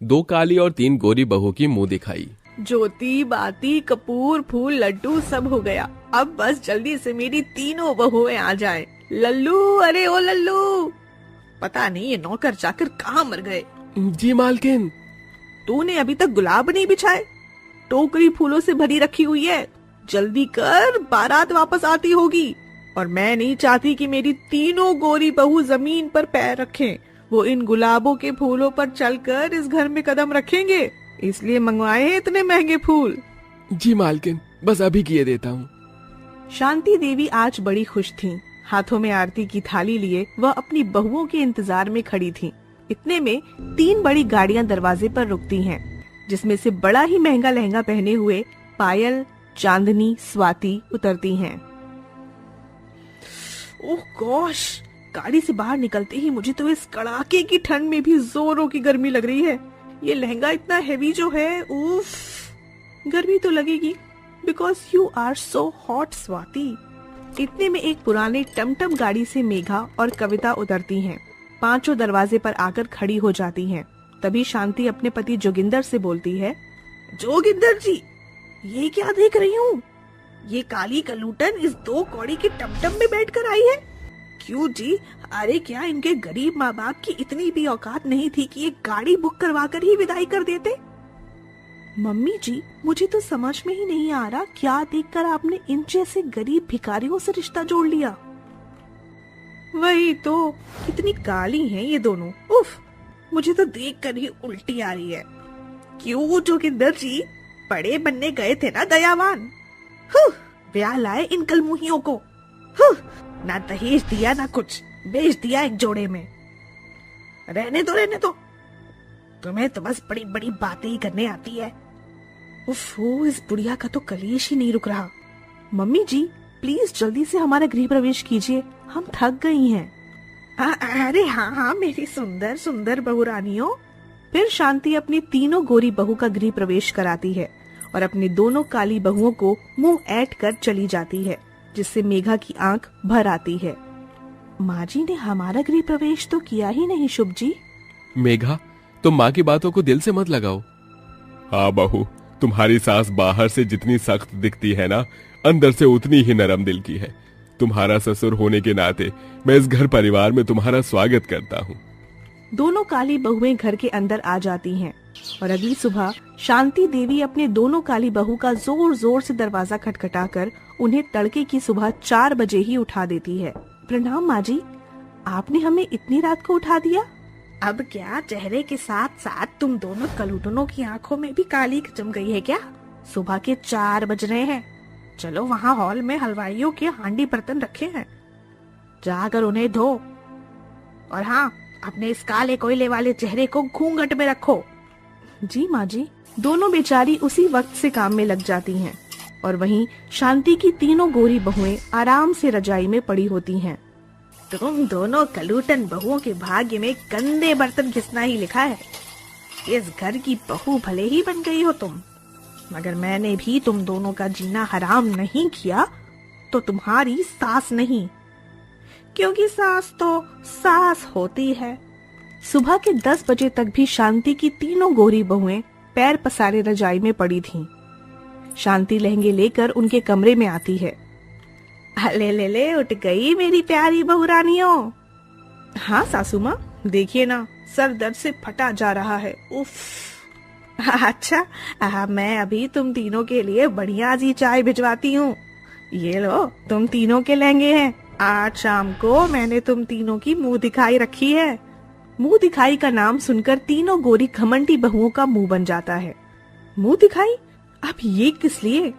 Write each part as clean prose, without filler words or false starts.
2 काली और 3 गोरी बहू की मुंह दिखाई। ज्योति, बाती, कपूर, फूल, लड्डू सब हो गया। अब बस जल्दी से मेरी तीनों बहुएं आ जाएं। लल्लू, अरे ओ लल्लू, पता नहीं ये नौकर चाकर कहाँ मर गए। जी मालकिन। तूने अभी तक गुलाब नहीं बिछाए? टोकरी फूलों से भरी रखी हुई है, जल्दी कर, बारात वापस आती होगी। और मैं नहीं चाहती कि मेरी तीनों गोरी बहू जमीन पर पैर रखें। वो इन गुलाबों के फूलों पर चलकर इस घर में कदम रखेंगे, इसलिए मंगवाए हैं इतने महंगे फूल। जी मालकिन, बस अभी किए देता हूँ। शांति देवी आज बड़ी खुश थीं। हाथों में आरती की थाली लिए वह अपनी बहुओं के इंतजार में खड़ी थीं। इतने में 3 बड़ी गाड़ियां दरवाजे पर रुकती हैं, जिसमें से बड़ा ही महंगा लहंगा पहने हुए पायल, चांदनी, स्वाति उतरती हैं। ओह गॉश, गाड़ी से बाहर निकलते ही मुझे तो इस कड़ाके की ठंड में भी जोरों की गर्मी लग रही है। ये लहंगा इतना हेवी जो है, उफ, गर्मी तो लगेगी, because you are so hot Swati. इतने में एक पुराने टमटम गाड़ी से मेघा और कविता उतरती हैं। 5 दरवाजे पर आकर खड़ी हो जाती हैं। तभी शांति अपने पति जोगिंदर से बोलती है, जोगिंदर जी, ये क्या देख रही हूँ? ये काली कलूटन इस 2 कौड़ी के टमटम में बैठकर आई है। क्यों जी? अरे क्या इनके गरीब माँ बाप की इतनी भी औकात नहीं थी कि एक गाड़ी बुक करवा कर ही विदाई कर देते? मम्मी जी, मुझे तो समझ में ही नहीं आ रहा क्या देखकर आपने इन जैसे गरीब भिखारियों से रिश्ता जोड़ लिया। वही तो, कितनी काली हैं ये दोनों। उफ, मुझे तो देखकर ही उल्टी आ रही है। क्यों जोगिंदर जी, बड़े बनने गए थे ना दयावान? ब्याह लाए इन कलमुहियों को। ना दहेज दिया ना कुछ, बेच दिया एक जोड़े में। रहने दो, तुम्हें तो बस बड़ी बड़ी बातें ही करने आती है। उफ, इस बुढ़िया का तो कलेश ही नहीं रुक रहा। मम्मी जी, प्लीज जल्दी से हमारा गृह प्रवेश कीजिए, हम थक गई हैं। अरे हाँ, मेरी सुंदर सुंदर बहुरानियों। फिर शांति अपनी तीनों गोरी बहू का गृह प्रवेश कराती है और अपनी दोनों काली बहुओं को मुंह ऐंठ कर चली जाती है, जिससे मेघा की आंख भर आती है। माँ जी ने हमारा गृह प्रवेश तो किया ही नहीं शुभ जी। मेघा, तुम माँ की बातों को दिल से मत लगाओ। हाँ बहू, तुम्हारी सास बाहर से जितनी सख्त दिखती है ना, अंदर से उतनी ही नरम दिल की है। तुम्हारा ससुर होने के नाते मैं इस घर परिवार में तुम्हारा स्वागत करता हूँ। दोनों काली बहुएं घर के अंदर आ जाती हैं और अगली सुबह शांति देवी अपने दोनों काली बहू का जोर जोर से दरवाजा खटखटाकर उन्हें तड़के की सुबह 4 बजे ही उठा देती है। प्रणाम माँ जी, आपने हमें इतनी रात को उठा दिया। अब क्या चेहरे के साथ साथ तुम दोनों कलूटनों की आंखों में भी काली जम गई है क्या? सुबह के 4 बज रहे हैं। चलो, वहाँ हॉल में हलवाइयों के हांडी बर्तन रखे हैं, जाकर उन्हें धो। और हाँ, अपने इस काले कोयले वाले चेहरे को घूंघट में रखो। जी माँ जी। दोनों बेचारी उसी वक्त से काम में लग जाती हैं और वहीं शांति की तीनों गोरी बहुएं आराम से रजाई में पड़ी होती हैं। तुम दोनों कलूटन बहुओं के भाग्य में गंदे बर्तन घिसना ही लिखा है। इस घर की बहू भले ही बन गई हो तुम, मगर मैंने भी तुम दोनों का जीना हराम नहीं किया तो तुम्हारी सास नहीं, क्योंकि सास तो सास होती है। सुबह के 10 बजे तक भी शांति की तीनों गोरी बहुएं पैर पसारे रजाई में पड़ी थीं। शांति लहंगे लेकर उनके कमरे में आती है। ले उठ गई मेरी प्यारी बहुरानियों। हाँ सासू माँ, देखिए ना, सर दर्द से फटा जा रहा है। उफ। अच्छा, मैं अभी तुम तीनों के लिए बढ़िया सी चाय भिजवाती हूँ। ये लो, तुम तीनों के लहंगे हैं। आज शाम को मैंने तुम तीनों की मुंह दिखाई रखी है। मुंह दिखाई का नाम सुनकर तीनों गोरी घमंडी बहुओं का मुंह बन जाता है। मुंह दिखाई? अब ये किस लिए?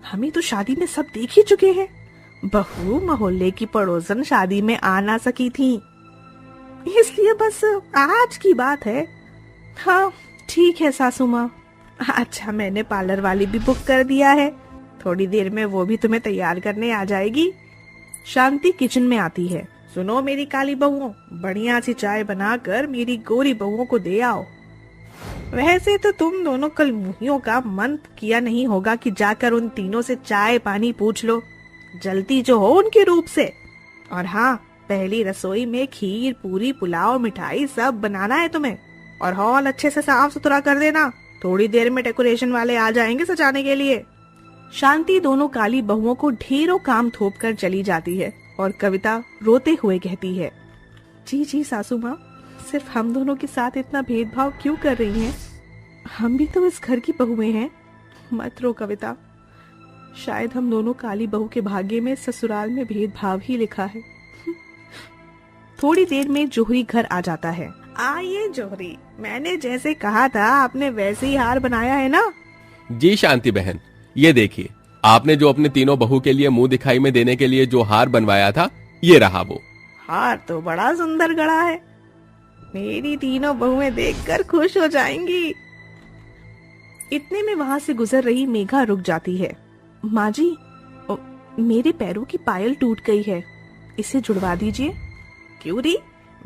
हमें तो शादी में सब देख ही चुके हैं। बहू मोहल्ले की पड़ोसन शादी में आ ना सकी थी, इसलिए बस आज की बात है। हाँ ठीक है सासू माँ। अच्छा, मैंने पार्लर वाली भी बुक कर दिया है, थोड़ी देर में वो भी तुम्हें तैयार करने आ जाएगी। शांति किचन में आती है। सुनो मेरी काली बहुओं, बढ़िया सी चाय बनाकर मेरी गोरी बहुओं को दे आओ। वैसे तो तुम दोनों कल मुहियों का मन किया नहीं होगा कि जाकर उन तीनों से चाय पानी पूछ लो, जलती जो हो उनके रूप से। और हाँ, पहली रसोई में खीर पूरी पुलाव मिठाई सब बनाना है तुम्हें, और हॉल अच्छे से साफ सुथरा कर देना, थोड़ी देर में डेकोरेशन वाले आ जाएंगे सजाने के लिए। शांति दोनों काली बहुओं को ढेरों काम थोप कर चली जाती है और कविता रोते हुए कहती है, जी जी सासू माँ, सिर्फ हम दोनों के साथ इतना भेदभाव क्यों कर रही हैं? हम भी तो इस घर की बहुएं हैं। मत रो कविता, शायद हम दोनों काली बहू के भाग्य में ससुराल में भेदभाव ही लिखा है। थोड़ी देर में जोहरी घर आ जाता है। आइए जोहरी, मैंने जैसे कहा था आपने वैसे ही हार बनाया है ना? जी शांति बहन, ये देखिए, आपने जो अपने तीनों बहू के लिए मुंह दिखाई में देने के लिए जो हार बनवाया था, ये रहा वो। हार तो बड़ा सुंदर गढ़ा है, मेरी तीनों बहुएं देखकर खुश हो जाएंगी। इतने में वहां से गुजर रही मेघा रुक जाती है। माँ जी, मेरे पैरों की पायल टूट गई है, इसे जुड़वा दीजिए। क्यों री,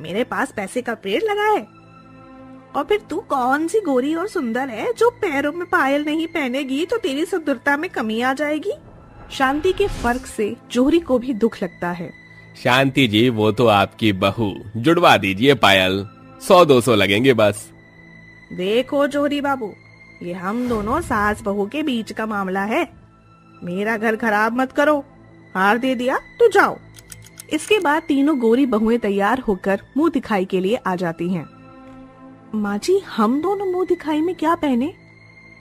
मेरे पास पैसे का पेड़ लगा है? और फिर तू कौन सी गोरी और सुंदर है जो पैरों में पायल नहीं पहनेगी तो तेरी सुंदरता में कमी आ जाएगी। शांति के फर्क से जोहरी को भी दुख लगता है। शांति जी, वो तो आपकी बहू, जुड़वा दीजिए पायल, 100-200 लगेंगे बस। देखो जोहरी बाबू, ये हम दोनों सास बहू के बीच का मामला है, मेरा घर खराब मत करो। हार दे दिया तो जाओ। इसके बाद तीनों गोरी बहुएं तैयार होकर मुंह दिखाई के लिए आ जाती हैं। माँ जी, हम दोनों मुंह दिखाई में क्या पहने?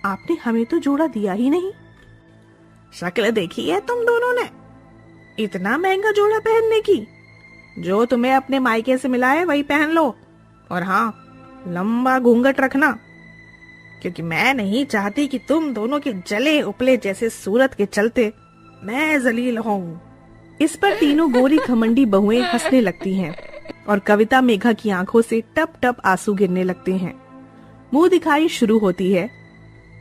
आपने हमें तो जोड़ा दिया ही नहीं। शक्ल देखी है तुम दोनों ने, इतना महंगा जोड़ा पहनने की? जो तुम्हें अपने मायके से मिला है वही पहन लो, और हाँ, लंबा घूंघट रखना, क्योंकि मैं नहीं चाहती कि तुम दोनों के जले उपले जैसे सूरत के चलते मैं जलील हूँ। इस पर तीनों गोरी घमंडी बहुएं हंसने लगती हैं और कविता मेघा की आंखों से टप टप आंसू गिरने लगते हैं। मुंह दिखाई शुरू होती है।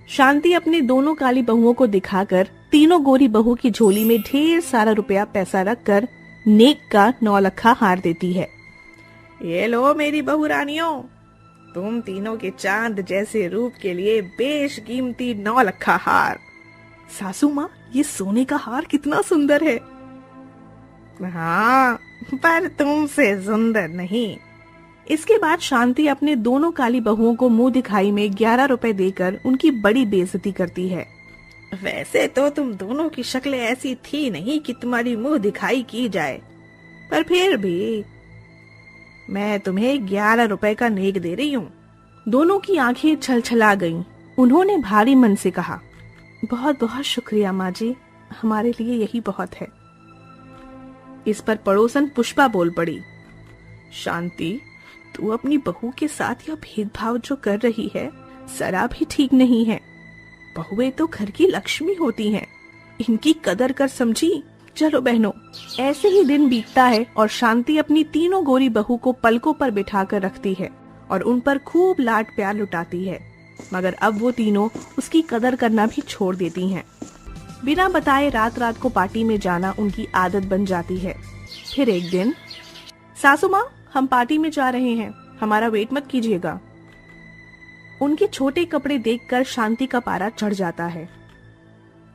शांति अपने दोनों काली बहुओं को दिखाकर तीनों गोरी बहू की झोली में ढेर सारा रुपया पैसा रखकर नेक का 9 लखा हार देती है। ये लो मेरी बहू रानियों, तुम तीनों के चांद जैसे रूप के लिए बेशकीमती 9 लखा हार। सासू माँ, ये सोने का हार कितना सुंदर है। हाँ, पर तुमसे सुंदर नहीं। इसके बाद शांति अपने दोनों काली बहुओं को मुंह दिखाई में 11 रुपए देकर उनकी बड़ी बेइज्जती करती है। वैसे तो तुम दोनों की शक्लें ऐसी थी नहीं कि तुम्हारी मुंह दिखाई की जाए, पर फिर भी मैं तुम्हें 11 रुपए का नेक दे रही हूँ। दोनों की आंखें छलछला गईं। उन्होंने भारी मन से कहा, बहुत बहुत शुक्रिया माँ जी, हमारे लिए यही बहुत है। इस पर पड़ोसन पुष्पा बोल पड़ी, शांति, तू अपनी बहू के साथ यह भेदभाव जो कर रही है जरा भी ठीक नहीं है। बहुएं तो घर की लक्ष्मी होती हैं, इनकी कदर कर समझी। चलो बहनों, ऐसे ही दिन बीतता है और शांति अपनी तीनों गोरी बहू को पलकों पर बिठाकर रखती है और उन पर खूब लाड प्यार लुटाती है, मगर अब वो तीनों उसकी कदर करना भी छोड़ देती हैं। बिना बताए रात रात को पार्टी में जाना उनकी आदत बन जाती है। फिर एक दिन, सासू माँ, हम पार्टी में जा रहे हैं, हमारा वेट मत कीजिएगा। उनके छोटे कपड़े देखकर शांति का पारा चढ़ जाता है।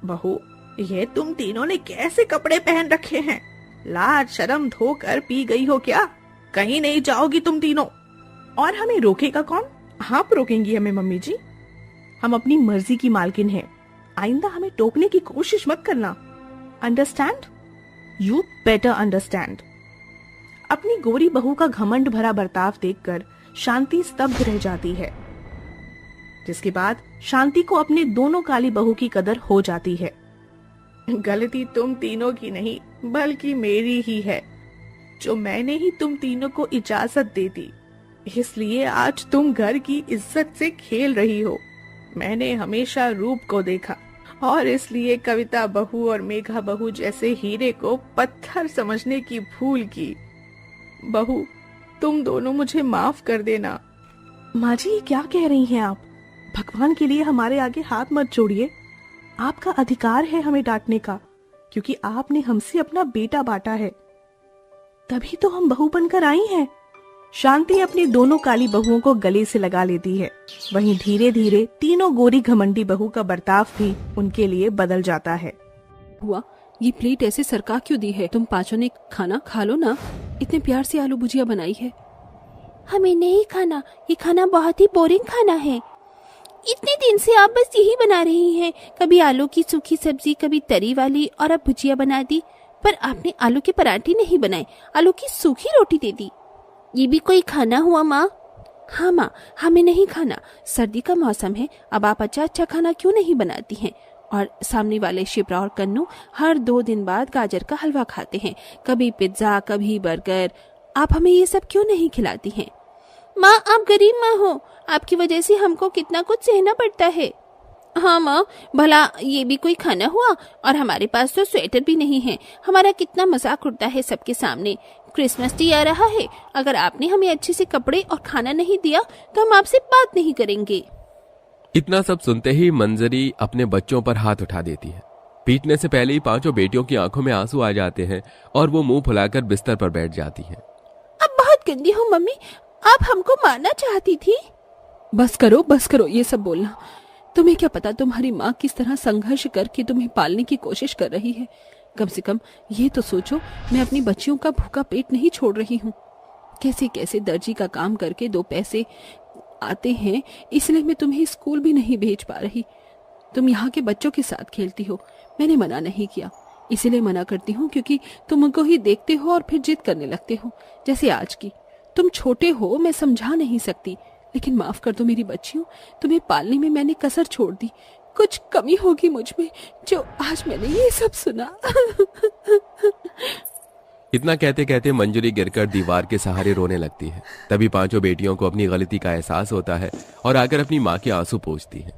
बहू, ये तुम तीनों ने कैसे कपड़े पहन रखे हैं? लाज शर्म धोकर पी गई हो क्या? कहीं नहीं जाओगी तुम तीनों। और हमें रोकेगा कौन? आप रोकेंगी हमें मम्मी जी, हम अपनी मर्जी की मालकिन हैं। आइंदा हमें टोकने की कोशिश मत करना। अंडरस्टैंड? You better understand. अपनी गोरी बहू का घमंड भरा बर्ताव देखकर शांति स्तब्ध रह जाती है, जिसके बाद शांति को अपने दोनों काली बहू की कदर हो जाती है। गलती तुम तीनों की नहीं बल्कि मेरी ही है, जो मैंने ही तुम तीनों को इजाजत दे दी, इसलिए आज तुम घर की इज्जत से खेल रही हो। मैंने हमेशा रूप को देखा और इसलिए कविता बहू और मेघा बहू जैसे हीरे को पत्थर समझने की भूल की। बहू, तुम दोनों मुझे माफ कर देना। माँ जी, क्या कह रही हैं आप? भगवान के लिए हमारे आगे हाथ मत जोड़िए। आपका अधिकार है हमें डांटने का, क्योंकि आपने हमसे अपना बेटा बांटा है, तभी तो हम बहू बनकर आई हैं। शांति अपनी दोनों काली बहुओं को गले से लगा लेती है। वहीं धीरे धीरे तीनों गोरी घमंडी बहू का बर्ताव भी उनके लिए बदल जाता है। हुआ, ये प्लेट ऐसे सरका क्यों दी है? तुम पांचों ने खाना खा लो ना, इतने प्यार से आलू भुजिया बनाई है। हमें नहीं खाना, ये खाना बहुत ही बोरिंग खाना है। इतने दिन से आप बस यही बना रही हैं, कभी आलू की सूखी सब्जी, कभी तरी वाली, और अब भुजिया बना दी। पर आपने आलू के पराठे नहीं बनाए, आलू की सूखी रोटी दे दी। ये भी कोई खाना हुआ माँ? हाँ माँ, हमें नहीं खाना, सर्दी का मौसम है, अब आप अच्छा अच्छा खाना क्यों नहीं बनाती हैं? और सामने वाले शिप्रा और कन्नू हर 2 दिन बाद गाजर का हलवा खाते हैं, कभी पिज्जा, कभी बर्गर। आप हमें ये सब क्यों नहीं खिलाती हैं? माँ, आप गरीब माँ हो, आपकी वजह से हमको कितना कुछ सहना पड़ता है। हाँ माँ, भला ये भी कोई खाना हुआ? और हमारे पास तो स्वेटर भी नहीं है। हमारा कितना मजाक उड़ता है सबके सामने। क्रिसमस डे आ रहा है, अगर आपने हमें अच्छे से कपड़े और खाना नहीं दिया तो हम आपसे बात नहीं करेंगे। इतना सब सुनते ही मंजरी अपने बच्चों पर हाथ उठा देती है। पीटने से पहले ही 5 बेटियों की आंखों में आंसू आ जाते हैं और वो मुंह फुलाकर बिस्तर पर बैठ जाती है। अब बहुत गंदी हो मम्मी, आप हमको मारना चाहती थी। बस करो ये सब बोलना। तुम्हें क्या पता तुम्हारी माँ किस तरह संघर्ष करके तुम्हें पालने की कोशिश कर रही है। कम से कम ये तो सोचो, मैं अपनी बच्चियों का भूखा पेट नहीं छोड़ रही हूँ। कैसे कैसे दर्जी का काम करके 2 पैसे आते हैं, इसलिए मैं तुम्हें स्कूल भी नहीं भेज पा रही। तुम यहाँ के बच्चों के साथ खेलती हो, मैंने मना नहीं किया। इसीलिए मना करती हूँ क्योंकि तुम उनको ही देखते हो और फिर जिद करने लगते हो, जैसे आज की। तुम छोटे हो, मैं समझा नहीं सकती, लेकिन माफ कर दो मेरी बच्चियों, तुम्हें पालने में मैंने कसर छोड़ दी। कुछ कमी होगी मुझ में जो आज मैंने ये सब सुना। इतना कहते कहते मंजरी गिरकर दीवार के सहारे रोने लगती है। तभी 5 बेटियों को अपनी गलती का एहसास होता है और आकर अपनी माँ के आंसू पोंछती है।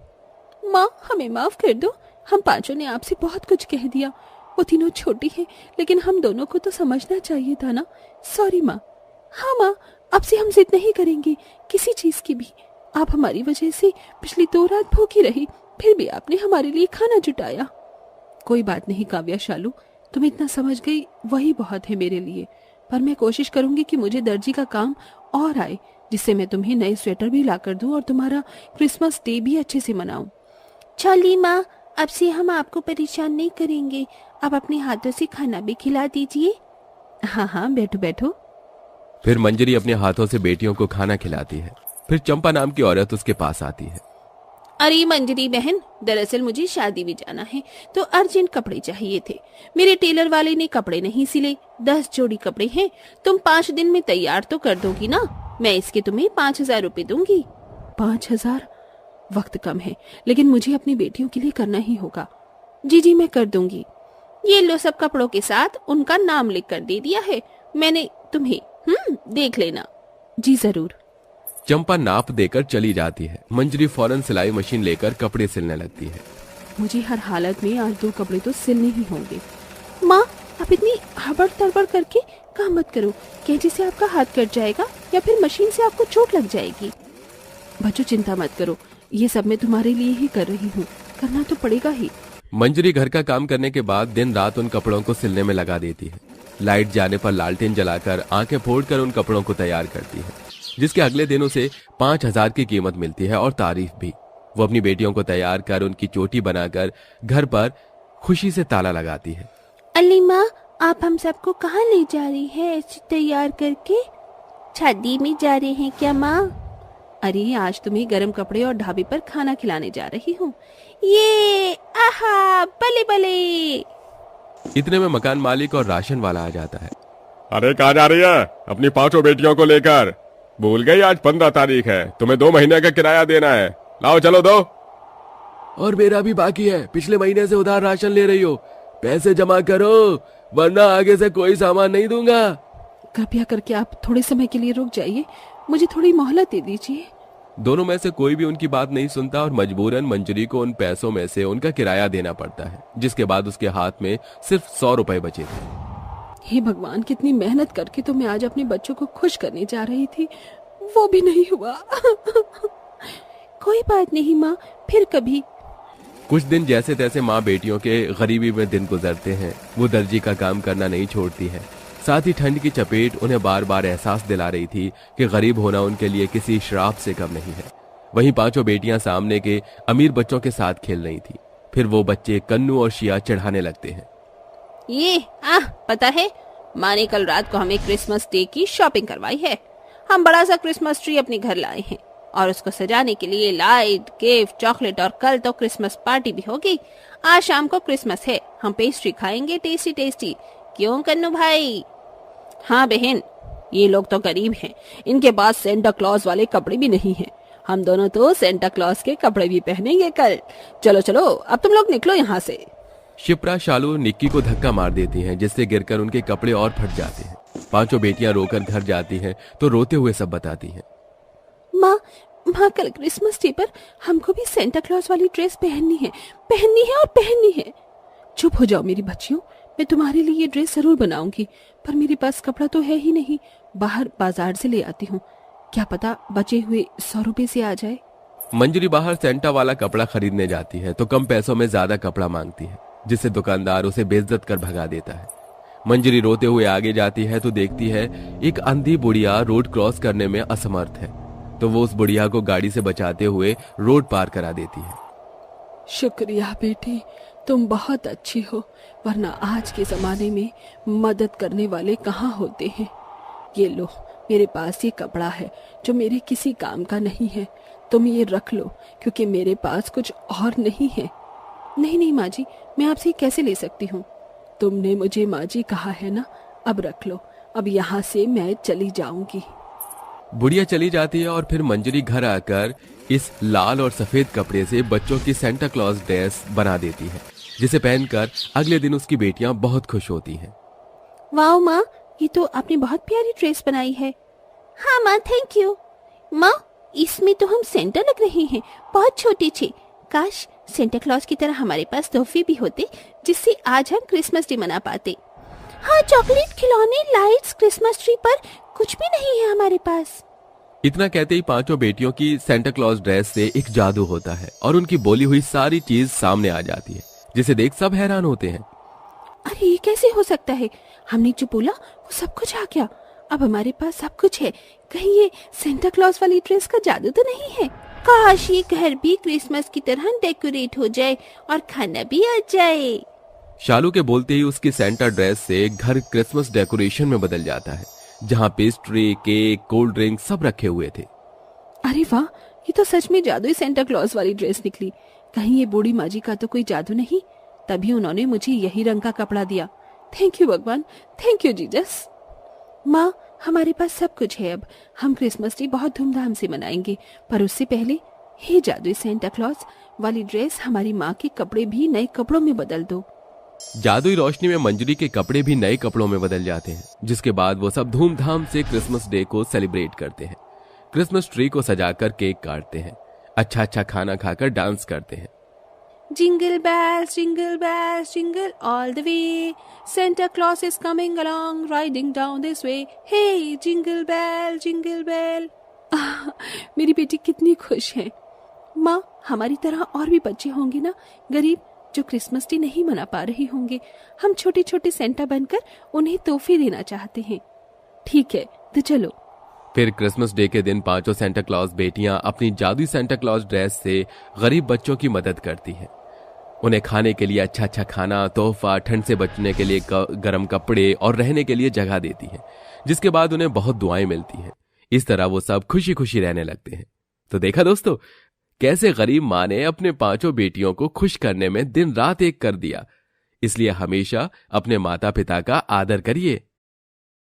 माँ, हमें माफ कर दो, हम 5 ने आपसे बहुत कुछ कह दिया। वो तीनों छोटी हैं, लेकिन हम दोनों को तो समझना चाहिए था ना। सॉरी माँ। हाँ माँ, अब से हम जिद नहीं करेंगे किसी चीज की भी। आप हमारी वजह से पिछली 2 रात भूखी रही, फिर भी आपने हमारे लिए खाना जुटाया। कोई बात नहीं काव्या, शालू, तुम इतना समझ गई वही बहुत है मेरे लिए। पर मैं कोशिश करूंगी कि मुझे दर्जी का काम और आए, जिससे मैं तुम्हें नए स्वेटर भी ला कर दूं और तुम्हारा क्रिसमस डे भी अच्छे से मनाऊं। चली माँ, अब से हम आपको परेशान नहीं करेंगे, आप अपने हाथों से खाना भी खिला दीजिए। हाँ हाँ, बैठो बैठो। फिर मंजरी अपने हाथों से बेटियों को खाना खिलाती है। फिर चंपा नाम की औरत उसके पास आती है। अरे मंजरी बहन, दरअसल मुझे शादी में जाना है तो अर्जेंट कपड़े चाहिए थे। मेरे टेलर वाले ने कपड़े नहीं सिले, 10 जोड़ी कपड़े हैं। तुम 5 दिन में तैयार तो कर दोगी ना? मैं इसके तुम्हें 5000 रुपए दूंगी। 5000? वक्त कम है, लेकिन मुझे अपनी बेटियों के लिए करना ही होगा। जी मैं कर दूंगी। ये लो, सब कपड़ों के साथ उनका नाम लिख कर दे दिया है मैंने तुम्हें, देख लेना। जी जरूर। चंपा नाप देकर चली जाती है। मंजरी फौरन सिलाई मशीन लेकर कपड़े सिलने लगती है। मुझे हर हालत में आज 2 कपड़े तो सिलने ही होंगे। माँ, आप इतनी हड़बड़ तड़बड़ करके काम मत करो, कैंची से आपका हाथ कट जाएगा या फिर मशीन से आपको चोट लग जाएगी। बच्चों, चिंता मत करो, ये सब मैं तुम्हारे लिए ही कर रही हूँ, करना तो पड़ेगा ही। मंजरी घर का काम करने के बाद दिन रात उन कपड़ों को सिलने में लगा देती है। लाइट जाने पर लालटेन जलाकर आंखें फोड़कर उन कपड़ों को तैयार करती है, जिसके अगले दिन उसे 5000 की कीमत मिलती है और तारीफ भी। वो अपनी बेटियों को तैयार कर उनकी चोटी बनाकर घर पर खुशी से ताला लगाती है। अली माँ, आप हम सबको कहाँ ले जा रही है ऐसे तैयार करके? शादी में जा रहे हैं क्या माँ? अरे आज तुम्हें गर्म कपड़े और ढाबे पर खाना खिलाने जा रही हूँ। ये आहा, बले बले। इतने में मकान मालिक और राशन वाला आ जाता है। अरे कहाँ जा रही है अपनी 5 बेटियों को लेकर? भूल गई आज 15 तारीख है, तुम्हें 2 महीने का किराया देना है। लाओ चलो दो। और मेरा भी बाकी है, पिछले महीने से उधार राशन ले रही हो, पैसे जमा करो वरना आगे से कोई सामान नहीं दूंगा। कृपया करके आप थोड़े समय के लिए रुक जाइए, मुझे थोड़ी मोहलत दे दीजिए। दोनों में से कोई भी उनकी बात नहीं सुनता और मजबूरन मंजरी को उन पैसों में से उनका किराया देना पड़ता है, जिसके बाद उसके हाथ में सिर्फ 100 रुपए बचे थे। हे भगवान, कितनी मेहनत करके तो मैं आज अपने बच्चों को खुश करने जा रही थी, वो भी नहीं हुआ। कोई बात नहीं माँ, फिर कभी। कुछ दिन जैसे तैसे माँ बेटियों के गरीबी में दिन गुजरते हैं। वो दर्जी का काम करना नहीं छोड़ती है। साथ ही ठंड की चपेट उन्हें बार बार एहसास दिला रही थी कि गरीब होना उनके लिए किसी श्राप से कम नहीं है। वहीं 5 बेटियां सामने के अमीर बच्चों के साथ खेल रही थी। फिर वो बच्चे कन्नू और शिया चढ़ाने लगते हैं। ये पता है, माँ ने कल रात को हमें क्रिसमस डे की शॉपिंग करवाई है। हम बड़ा सा क्रिसमस ट्री अपने घर लाए हैं और उसको सजाने के लिए लाइट, गिफ्ट, चॉकलेट और कल तो क्रिसमस पार्टी भी होगी। आज शाम को क्रिसमस है, हम पेस्ट्री खाएंगे टेस्टी टेस्टी। क्यों कन्नू भाई? हाँ बहन, ये लोग तो गरीब हैं, इनके पास सेंटा क्लॉज वाले कपड़े भी नहीं हैं। हम दोनों तो सेंटा क्लॉज के कपड़े भी पहनेंगे कल। चलो चलो अब तुम लोग निकलो यहाँ से। शिप्रा, शालू निक्की को धक्का मार देती हैं, जिससे गिरकर उनके कपड़े और फट जाते हैं। पांचों बेटियां रोकर घर जाती हैं तो रोते हुए सब बताती हैं। माँ कल क्रिसमस डे पर हमको भी सेंटा क्लॉज वाली ड्रेस पहननी है और पहननी है। चुप हो जाओ मेरी बच्चियों, मैं तुम्हारे लिए ये ड्रेस जरूर बनाऊंगी, पर मेरे पास कपड़ा तो है ही नहीं। बाहर बाजार से ले आती हूँ, क्या पता बचे हुए 100 रुपए से आ जाए। मंजरी बाहर सेंटा वाला कपड़ा खरीदने जाती है तो कम पैसों में ज्यादा कपड़ा मांगती है, जिससे दुकानदार उसे बेइज्जत कर भगा देता है। मंजरी रोते हुए आगे जाती है तो देखती है एक अंधी बुढ़िया रोड क्रॉस करने में असमर्थ है, तो वो उस बुढ़िया को गाड़ी से बचाते हुए रोड पार करा देती है। शुक्रिया बेटी, तुम बहुत अच्छी हो, वरना आज के जमाने में मदद करने वाले कहाँ होते हैं। ये लो, मेरे पास ये कपड़ा है जो मेरे किसी काम का नहीं है, तुम ये रख लो क्योंकि मेरे पास कुछ और नहीं है। नहीं माँ जी, मैं आपसे कैसे ले सकती हूँ? तुमने मुझे माँ जी कहा है ना, अब रख लो, अब यहाँ से मैं चली जाऊंगी। बुढ़िया चली जाती है और फिर मंजरी घर आकर इस लाल और सफेद कपड़े से बच्चों की सेंटा क्लॉज ड्रेस बना देती है, जिसे पहनकर अगले दिन उसकी बेटियां बहुत खुश होती हैं। वाह माँ, ये तो आपने बहुत प्यारी ड्रेस बनाई है। हाँ माँ, थैंक यू। माँ, इसमें तो हम सेंटा लग रहे हैं, बहुत छोटे छे। काश सेंटा क्लॉज की तरह हमारे पास तोहफे भी होते, जिससे आज हम क्रिसमस डे मना पाते। हाँ, चॉकलेट, खिलौने, लाइट्स, क्रिसमस ट्री पर कुछ भी नहीं है हमारे पास। इतना कहते ही पांचों बेटियों की सेंटा क्लॉज ड्रेस से एक जादू होता है और उनकी बोली हुई सारी चीज सामने आ जाती है, जिसे देख सब हैरान होते हैं। अरे ये कैसे हो सकता है? हमने जो बोला वो सब कुछ आ गया, अब हमारे पास सब कुछ है। कहीं ये सेंटा क्लॉज वाली ड्रेस का जादू तो नहीं है? काश ये घर भी क्रिसमस की तरह डेकोरेट हो जाए और खाना भी आ जाए। शालू के बोलते ही उसकी सेंटा ड्रेस से घर क्रिसमस डेकोरेशन में बदल जाता है, जहाँ पेस्ट्री, केक, कोल्ड ड्रिंक सब रखे हुए थे। अरे वाह, ये तो सच में जादुई सेंटा क्लॉज वाली ड्रेस निकली। कहीं ये बूढ़ी माँ जी का तो कोई जादू नहीं? तभी उन्होंने मुझे यही रंग का कपड़ा दिया। थैंक यू भगवान, थैंक यू जीसस। माँ, हमारे पास सब कुछ है, अब हम क्रिसमस डे बहुत धूमधाम से मनाएंगे, पर उससे पहले हे जादुई सेंटा क्लॉज वाली ड्रेस हमारी माँ के कपड़े भी नए कपड़ों में बदल दो। जादुई रोशनी में मंजरी के कपड़े भी नए कपड़ों में बदल जाते हैं, जिसके बाद वो सब धूमधाम से क्रिसमस डे को सेलिब्रेट करते हैं। क्रिसमस ट्री को सजाकर केक काटते हैं, अच्छा खाना खाकर डांस करते हैं। Jingle bells jingle all the way, Santa Claus is coming along riding down this way, hey jingle bell. मेरी बेटी कितनी खुश है। माँ, हमारी तरह और भी बच्चे होंगे ना गरीब, जो क्रिसमस डे नहीं मना पा रहे होंगे। हम छोटे छोटे सेंटा बनकर उन्हें तोहफे देना चाहते हैं। ठीक है, तो चलो। फिर क्रिसमस डे के दिन पांचों सेंटा क्लॉज बेटियां अपनी जादुई सेंटा क्लॉज ड्रेस से गरीब बच्चों की मदद करती हैं। उन्हें खाने के लिए अच्छा खाना, तोहफा, ठंड से बचने के लिए गर्म कपड़े और रहने के लिए जगह देती हैं, जिसके बाद उन्हें बहुत दुआएं मिलती हैं। इस तरह वो सब खुशी खुशी रहने लगते हैं। तो देखा दोस्तों, कैसे गरीब माँ ने अपने पांचों बेटियों को खुश करने में दिन रात एक कर दिया। इसलिए हमेशा अपने माता पिता का आदर करिए।